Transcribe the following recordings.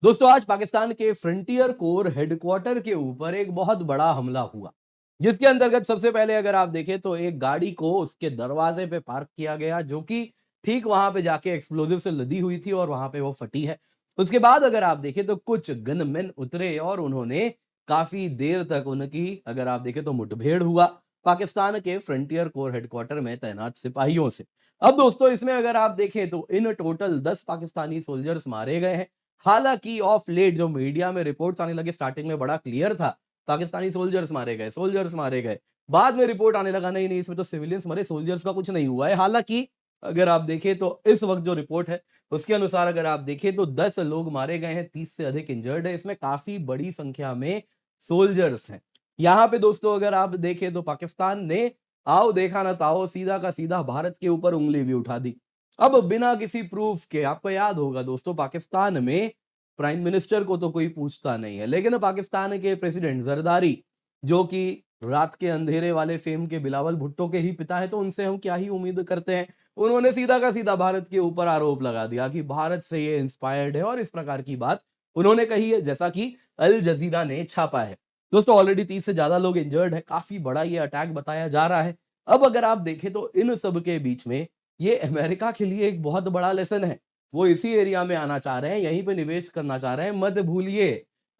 दोस्तों आज पाकिस्तान के फ्रंटियर कोर हेडक्वार्टर के ऊपर एक बहुत बड़ा हमला हुआ, जिसके अंतर्गत सबसे पहले अगर आप देखें तो एक गाड़ी को उसके दरवाजे पे पार्क किया गया, जो कि ठीक वहां पे जाके एक्सप्लोजिव से लदी हुई थी और वहां पे वो फटी है। उसके बाद अगर आप देखें तो कुछ गनमैन उतरे और उन्होंने काफी देर तक उनकी अगर आप देखें तो मुठभेड़ हुआ पाकिस्तान के फ्रंटियर कोर हेडक्वार्टर में तैनात सिपाहियों से। अब दोस्तों इसमें अगर आप देखें तो इन टोटल 10 पाकिस्तानी सोल्जर्स मारे गए हैं। हालांकि ऑफ लेट जो मीडिया में रिपोर्ट्स आने लगे, स्टार्टिंग में बड़ा क्लियर था, पाकिस्तानी सोल्जर्स मारे गए, सोल्जर्स मारे गए। बाद में रिपोर्ट आने लगा नहीं नहीं इसमें तो सिविलियंस मरे, सोल्जर्स का कुछ नहीं हुआ है। हालांकि अगर आप देखें तो इस वक्त जो रिपोर्ट है उसके अनुसार अगर आप देखें तो 10 लोग मारे गए हैं, 30 से अधिक इंजर्ड है। इसमें काफी बड़ी संख्या में सोल्जर्स हैं। यहाँ पे दोस्तों अगर आप देखें तो पाकिस्तान ने आओ देखा ना ताओ सीधा का सीधा भारत के ऊपर उंगली भी उठा दी। अब बिना किसी प्रूफ के, आपको याद होगा दोस्तों, पाकिस्तान में प्राइम मिनिस्टर को तो कोई पूछता नहीं है, लेकिन पाकिस्तान के प्रेसिडेंट जरदारी, जो कि रात के अंधेरे वाले फेम के बिलावल भुट्टो के ही पिता है, तो उनसे हम क्या ही उम्मीद करते हैं। उन्होंने सीधा का सीधा भारत के ऊपर आरोप लगा दिया कि भारत से ये इंस्पायर्ड है और इस प्रकार की बात उन्होंने कही है, जैसा कि अल जजीरा ने छापा है। दोस्तों ऑलरेडी 30 से ज्यादा लोग इंजर्ड है, काफी बड़ा ये अटैक बताया जा रहा है। अब अगर आप देखें तो इन सब के बीच में ये अमेरिका के लिए एक बहुत बड़ा लेसन है। वो इसी एरिया में आना चाह रहे हैं, यहीं पे निवेश करना चाह रहे हैं। मत भूलिए,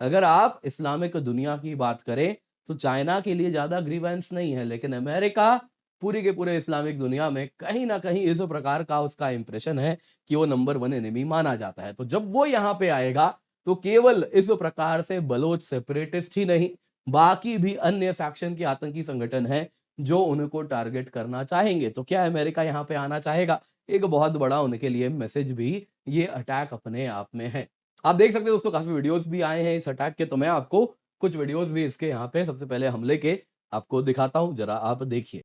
अगर आप इस्लामिक दुनिया की बात करें तो चाइना के लिए ज्यादा ग्रीवेंस नहीं है, लेकिन अमेरिका पूरी के पूरे इस्लामिक दुनिया में कहीं ना कहीं इस प्रकार का उसका इंप्रेशन है कि वो नंबर 1 एनिमी माना जाता है। तो जब वो यहाँ पे आएगा तो केवल इस प्रकार से बलोच सेपरेटिस्ट ही नहीं, बाकी भी अन्य फैक्शन के आतंकी संगठन हैं जो उनको टारगेट करना चाहेंगे। तो क्या अमेरिका यहाँ पे आना चाहेगा? एक बहुत बड़ा उनके लिए मैसेज भी ये अटैक अपने आप में है। आप देख सकते हो दोस्तों, काफ़ी वीडियोज़ भी आए हैं इस अटैक के, तो मैं आपको कुछ वीडियोज़ भी इसके यहाँ पे सबसे पहले हमले के आपको दिखाता हूँ, ज़रा आप देखिए।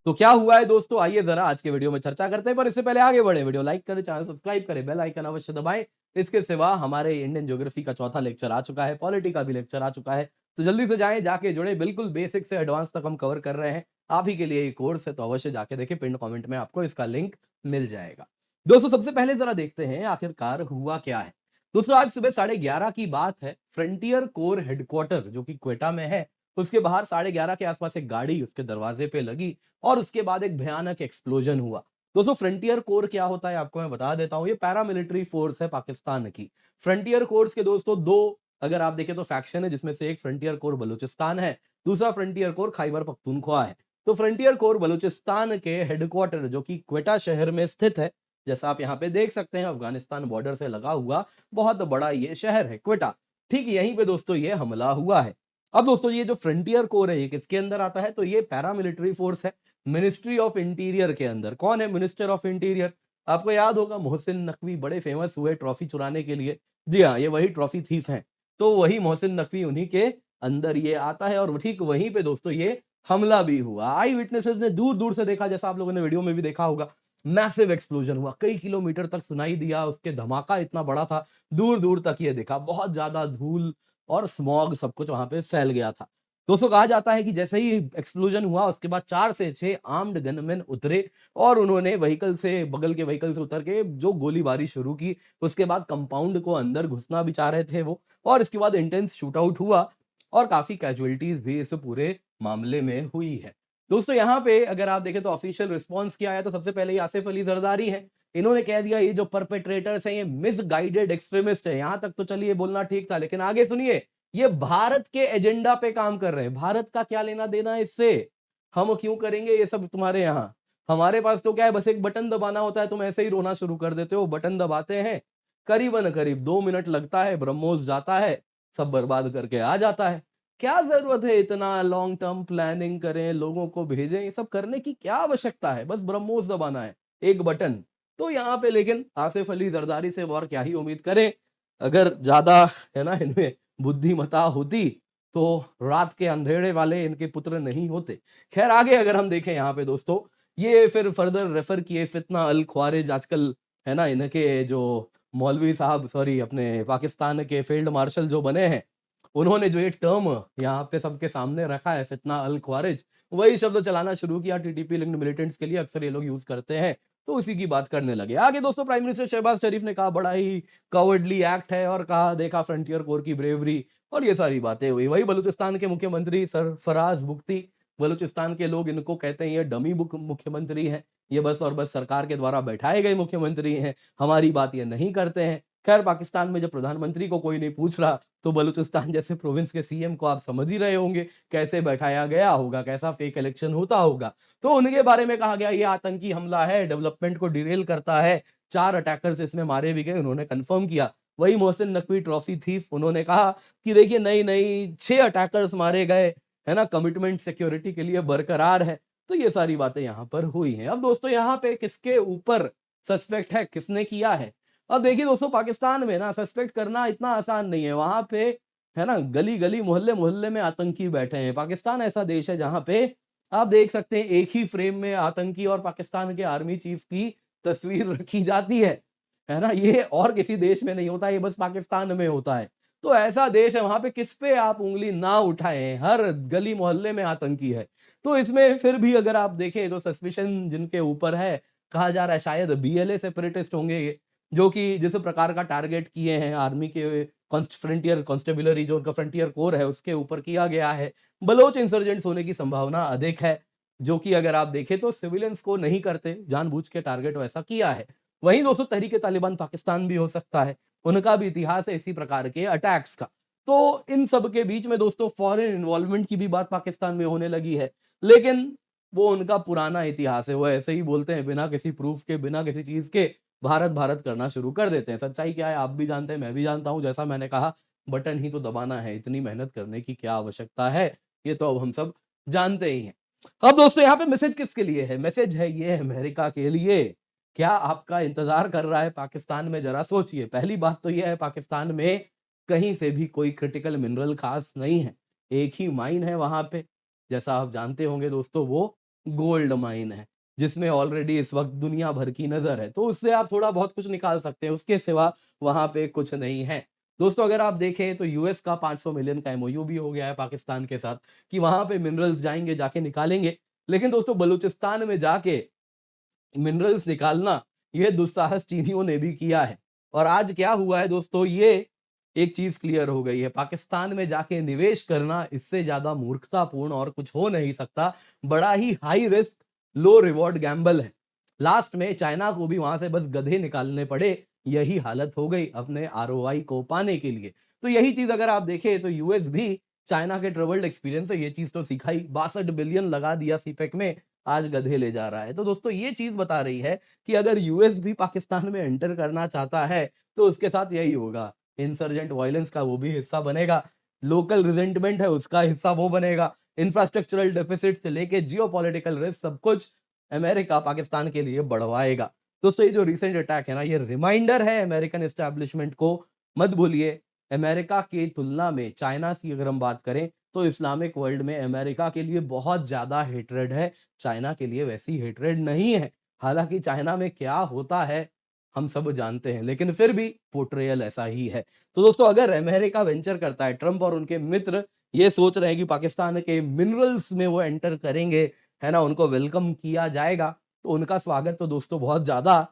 तो क्या हुआ है दोस्तों, आइए जरा आज के वीडियो में चर्चा करते हैं। पर इससे पहले आगे बढ़े, वीडियो लाइक करें, चैनल सब्सक्राइब करें, बेल आइकन अवश्य दबाएं। इसके सिवा हमारे इंडियन ज्योग्राफी का चौथा लेक्चर आ चुका है, पॉलिटी का भी लेक्चर आ चुका है, तो जल्दी से जाएं, जाके जुड़े। बिल्कुल बेसिक से एडवांस तक हम कवर कर रहे हैं, आप ही के लिए ये कोर्स है, तो अवश्य जाके देखें। पिन कमेंट में आपको इसका लिंक मिल जाएगा। दोस्तों सबसे पहले जरा देखते हैं आखिरकार हुआ क्या है। दोस्तों आज सुबह 11:30 की बात है, फ्रंटियर कोर हेडक्वार्टर जो कि क्वेटा में है, उसके बाहर 11:30 के आसपास एक गाड़ी उसके दरवाजे पे लगी और उसके बाद एक भयानक एक्सप्लोजन हुआ। दोस्तों फ्रंटियर कोर क्या होता है आपको मैं बता देता हूं, ये पैरामिलिट्री फोर्स है पाकिस्तान की। फ्रंटियर कोर्स के दोस्तों दो अगर आप देखें तो फैक्शन है, जिसमें से एक फ्रंटियर कोर बलूचिस्तान है, दूसरा फ्रंटियर कोर खैबर पख्तूनख्वा है। तो फ्रंटियर कोर बलूचिस्तान के हेडक्वार्टर जो कि क्वेटा शहर में स्थित है, जैसा आप यहाँ पे देख सकते हैं, अफगानिस्तान बॉर्डर से लगा हुआ बहुत बड़ा ये शहर है क्वेटा। ठीक यहीं पे दोस्तों ये हमला हुआ है। अब दोस्तों ये जो फ्रंटियर कोर है ये किसके अंदर आता है, तो ये पैरामिलिट्री फोर्स है मिनिस्ट्री ऑफ इंटीरियर के अंदर। कौन है मिनिस्टर ऑफ इंटीरियर? आपको याद होगा मोहसिन नकवी बड़े फेमस हुए ट्रॉफी चुराने के लिए। जी हाँ, ये वही ट्रॉफी थीफ हैं। तो वही मोहसिन नकवी उन्हीं के अंदर ये आता है और ठीक वहीं पे दोस्तों ये हमला भी हुआ। आई विटनेसेस ने दूर दूर से देखा, जैसा आप लोगों ने वीडियो में भी देखा होगा, मैसिव एक्सप्लोजन हुआ, कई किलोमीटर तक सुनाई दिया, उसके धमाका इतना बड़ा था, दूर दूर तक ये देखा, बहुत ज्यादा धूल और स्मॉग सब कुछ वहां पे फैल गया था। दोस्तों कहा जाता है कि जैसे ही एक्सप्लोजन हुआ उसके बाद 4 से 6 आर्म्ड गनमैन उतरे और उन्होंने व्हीकल से, बगल के व्हीकल से उतर के जो गोलीबारी शुरू की। उसके बाद कंपाउंड को अंदर घुसना भी चाह रहे थे वो, और इसके बाद इंटेंस शूट आउट हुआ और काफी कैजुअलिटीज भी इस पूरे मामले में हुई है। दोस्तों यहाँ पे अगर आप देखें तो ऑफिशियल रिस्पॉन्स क्या आया, तो सबसे पहले ये आसिफ अली जरदारी है। इन्होंने कह दिया ये जो परपेट्रेटर्स हैं ये मिसगाइडेड एक्सट्रीमिस्ट है। यहां तक तो चलिए बोलना ठीक था, लेकिन आगे सुनिए, ये भारत के एजेंडा पे काम कर रहे हैं। भारत का क्या लेना देना है इससे? हम क्यों करेंगे ये सब तुम्हारे यहाँ? हमारे पास तो क्या है, बस एक बटन दबाना होता है, तुम ऐसे ही रोना शुरू कर देते हो। बटन दबाते हैं, करीबन करीब 2 मिनट लगता है, ब्रह्मोस जाता है, सब बर्बाद करके आ जाता है। क्या जरूरत है इतना लॉन्ग टर्म प्लानिंग करें, लोगों को भेजें, ये सब करने की क्या आवश्यकता है? बस ब्रह्मोस दबाना है, एक बटन। तो यहाँ पे लेकिन आसिफ अली जरदारी से और क्या ही उम्मीद करें। अगर ज्यादा है ना इनमें बुद्धिमता होती तो रात के अंधेरे वाले इनके पुत्र नहीं होते। खैर आगे अगर हम देखें यहाँ पे दोस्तों, ये फिर फर्दर रेफर किए फितना अल ख्वारिज आजकल, है ना, इनके जो मौलवी साहब, सॉरी, अपने पाकिस्तान के फील्ड मार्शल जो बने हैं, उन्होंने जो ये टर्म यहाँ पे सबके सामने रखा है, फितना अल ख्वारिज, वही शब्द चलाना शुरू किया टीटीपी लिंक्ड मिलिटेंट्स के लिए, अक्सर ये लोग यूज़ करते हैं, तो उसी की बात करने लगे। आगे दोस्तों प्राइम मिनिस्टर शहबाज शरीफ ने कहा बड़ा ही कवर्डली एक्ट है और कहा देखा फ्रंटियर कोर की ब्रेवरी और ये सारी बातें हुई। वही बलूचिस्तान के मुख्यमंत्री सरफराज बुख्ती, बलूचिस्तान के लोग इनको कहते हैं ये डमी बुक मुख्यमंत्री हैं, ये बस और बस सरकार के द्वारा बैठाए गए मुख्यमंत्री हैं, हमारी बात ये नहीं करते हैं। खैर पाकिस्तान में जब प्रधानमंत्री को कोई नहीं पूछ रहा, तो बलूचिस्तान जैसे प्रोविंस के सीएम को आप समझ ही रहे होंगे कैसे बैठाया गया होगा, कैसा फेक इलेक्शन होता होगा। तो उनके बारे में कहा गया ये आतंकी हमला है, डेवलपमेंट को डिरेल करता है, 4 अटैकर्स इसमें मारे भी गए, उन्होंने कन्फर्म किया। वही मोहसिन नकवी ट्रॉफी थीफ, उन्होंने कहा कि देखिए नहीं, 6 अटैकर्स मारे गए, है ना, कमिटमेंट सिक्योरिटी के लिए बरकरार है। तो ये सारी बातें यहाँ पर हुई हैं। अब दोस्तों यहाँ पे किसके ऊपर सस्पेक्ट है, किसने किया है? अब देखिए दोस्तों पाकिस्तान में ना सस्पेक्ट करना इतना आसान नहीं है। वहाँ पे, है ना, गली-गली, मोहल्ले-मोहल्ले में आतंकी बैठे हैं। पाकिस्तान ऐसा देश है जहाँ पे आप देख सकते हैं एक ही फ्रेम में आतंकी और पाकिस्तान के आर्मी चीफ की तस्वीर रखी जाती है ना? ये और किसी देश में नहीं होता, ये बस पाकिस्तान में होता है। तो ऐसा देश है, वहाँ पे किस पे आप उँगली ना उठाएँ, हर गली मोहल्ले में आतंकी है। तो इसमें फिर भी अगर आप देखें जो सस्पिशन जिनके ऊपर है, कहा जा रहा है शायद बीएलए सेपरेटिस्ट होंगे ये, जो कि जिस प्रकार का टारगेट किए हैं आर्मी के फ्रंटियर कांस्टेबलरी जो उनका फ्रंटियर कोर है उसके ऊपर किया गया है। बलोच इंसर्जेंट्स होने की संभावना अधिक है, जो कि अगर आप देखें तो सिविलियंस को नहीं करते, जानबूझ के टारगेट वैसा किया है। वहीं दोस्तों तहरीक-ए-तालिबान पाकिस्तान भी हो सकता है, उनका भी इतिहास है इसी प्रकार के अटैक्स का। तो इन सब के बीच में दोस्तों फॉरेन इन्वॉल्वमेंट की भी बात पाकिस्तान में होने लगी है, लेकिन वो उनका पुराना इतिहास है, वो ऐसे ही बोलते हैं बिना किसी प्रूफ के, बिना किसी चीज़ के भारत, भारत करना शुरू कर देते हैं। सच्चाई क्या है आप भी जानते हैं, मैं भी जानता हूँ, जैसा मैंने कहा बटन ही तो दबाना है, इतनी मेहनत करने की क्या आवश्यकता है, ये तो अब हम सब जानते ही हैं। अब दोस्तों यहाँ पे मैसेज किसके लिए है? मैसेज है ये अमेरिका के लिए। क्या आपका इंतज़ार कर रहा है पाकिस्तान में? ज़रा सोचिए। पहली बात तो ये है पाकिस्तान में कहीं से भी कोई क्रिटिकल मिनरल ख़ास नहीं है। एक ही माइन है वहाँ पे, जैसा आप जानते होंगे दोस्तों वो गोल्ड माइन है, जिसमें ऑलरेडी इस वक़्त दुनिया भर की नज़र है। तो उससे आप थोड़ा बहुत कुछ निकाल सकते हैं, उसके सिवा वहाँ पे कुछ नहीं है। दोस्तों अगर आप देखें तो यूएस का 500 मिलियन का एमओयू भी हो गया है पाकिस्तान के साथ कि वहाँ पे मिनरल्स जाएँगे, जाके निकालेंगे। लेकिन दोस्तों बलूचिस्तान में जाके मिनरल्स निकालना, ये दुस्साहस चीनियों ने भी किया है। और आज क्या हुआ है दोस्तों, ये एक चीज़ क्लियर हो गई है, पाकिस्तान में जाके निवेश करना इससे ज़्यादा मूर्खतापूर्ण और कुछ हो नहीं सकता। बड़ा ही high risk, low reward gamble है। लास्ट में चाइना को भी वहाँ से बस गधे निकालने पड़े, यही हालत हो गई अपने आरओआई को पाने के लिए। तो यही चीज़ अगर आप देखें तो यूएस भी चाइना के ट्रबल्ड एक्सपीरियंस से ये चीज़ तो सीखा ही, 62 बिलियन लगा दिया सीपेक में, आज गधे ले जा रहा है। तो दोस्तों ये चीज़ बता रही है कि अगर यूएस भी पाकिस्तान में एंटर करना चाहता है, तो उसके साथ यही होगा। इंसर्जेंट वायलेंस का वो भी हिस्सा बनेगा, लोकल रिजेंटमेंट है उसका हिस्सा वो बनेगा, इंफ्रास्ट्रक्चरल डेफिसिट से लेके जियोपॉलिटिकल रिस्क सब कुछ अमेरिका पाकिस्तान के लिए बढ़वाएगा। दोस्तों ये जो रिसेंट अटैक है ना, ये रिमाइंडर है अमेरिकन एस्टेब्लिशमेंट को, मत भूलिए अमेरिका की तुलना में चाइना की अगर हम बात करें, तो इस्लामिक वर्ल्ड में अमेरिका के लिए बहुत ज़्यादा हेट्रेड है, चाइना के लिए वैसी हेट्रेड नहीं है। हालाँकि चाइना में क्या होता है, हम सब जानते हैं, लेकिन फिर भी पोर्ट्रेयल ऐसा ही है। तो दोस्तों अगर अमेरिका वेंचर करता है, ट्रंप और उनके मित्र ये सोच रहे हैं कि पाकिस्तान के मिनरल्स में वो एंटर करेंगे, है ना, उनको वेलकम किया जाएगा, तो उनका स्वागत तो दोस्तों बहुत ज़्यादा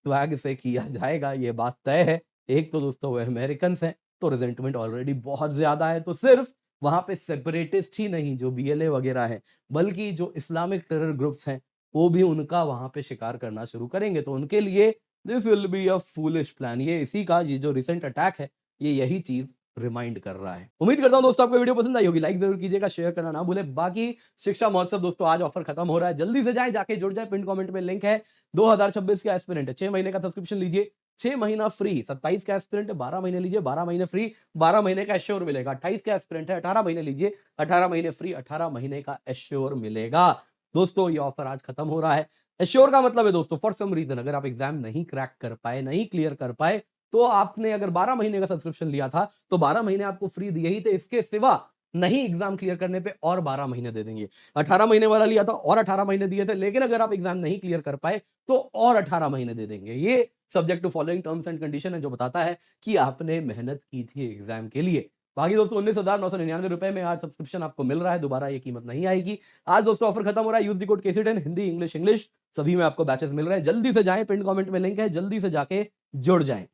स्वैग से किया जाएगा, ये बात तय है। एक तो दोस्तों वो अमेरिकन्स हैं, तो रिजेंटमेंट ऑलरेडी बहुत ज़्यादा है, तो सिर्फ वहाँ पे सेपरेटिस्ट ही नहीं जो बीएलए वगैरह हैं, बल्कि जो इस्लामिक टेरर ग्रुप्स हैं, वो भी उनका वहाँ पे शिकार करना शुरू करेंगे। तो उनके लिए this will be a foolish plan. ये इसी का ये जो रिसेंट अटैक है, ये यही चीज़ रिमाइंड कर रहा है। उम्मीद करता हूँ दोस्तों आपको वीडियो पसंद आई होगी, लाइक ज़रूर कीजिएगा, शेयर करना ना भूलें। बाकी शिक्षा महोत्सव दोस्तों आज ऑफर खत्म हो रहा है, जल्दी से जाएँ, जाके जुड़ जाएँ, पिन कमेंट में लिंक है। 2026 के एस्पिरेंट है, 6 महीने का सब्सक्रिप्शन लीजिए, 6 महीना फ्री, 27 का एस्पिरेंट है 12 महीने लीजिए, 12 महीने फ्री, 12 महीने का एश्योर मिलेगा। 28 का एस्पिरेंट है 18 महीने लीजिए, 18 महीने फ्री, 18 महीने का एश्योर मिलेगा। दोस्तों ये ऑफर आज खत्म हो रहा है। एश्योर का मतलब है दोस्तों फॉर सम रीजन अगर आप एग्जाम नहीं क्रैक कर पाए, नहीं क्लियर कर पाए, तो आपने अगर 12 महीने का सब्सक्रिप्शन लिया था, तो 12 महीने आपको फ्री दिए ही थे। इसके सिवा नहीं एग्ज़ाम क्लियर करने पे और 12 महीने दे देंगे। 18 महीने वाला लिया था और 18 महीने दिए थे, लेकिन अगर आप एग्ज़ाम नहीं क्लियर कर पाए, तो और 18 महीने दे देंगे। ये subject to following terms and condition है, जो बताता है कि आपने मेहनत की थी एग्ज़ाम के लिए। बाकी दोस्तों ₹19,999 में आज सब्सक्रिप्शन आपको मिल रहा है, दोबारा ये कीमत नहीं आएगी। आज दोस्तों ऑफर खत्म हो रहा है, use the code K C ten Hindi, English, English सभी में आपको बैचेज़ मिल रहे हैं। जल्दी से जाएँ, पिन्ड कमेंट में लिंक है, जल्दी से जाके जुड़ जाएँ।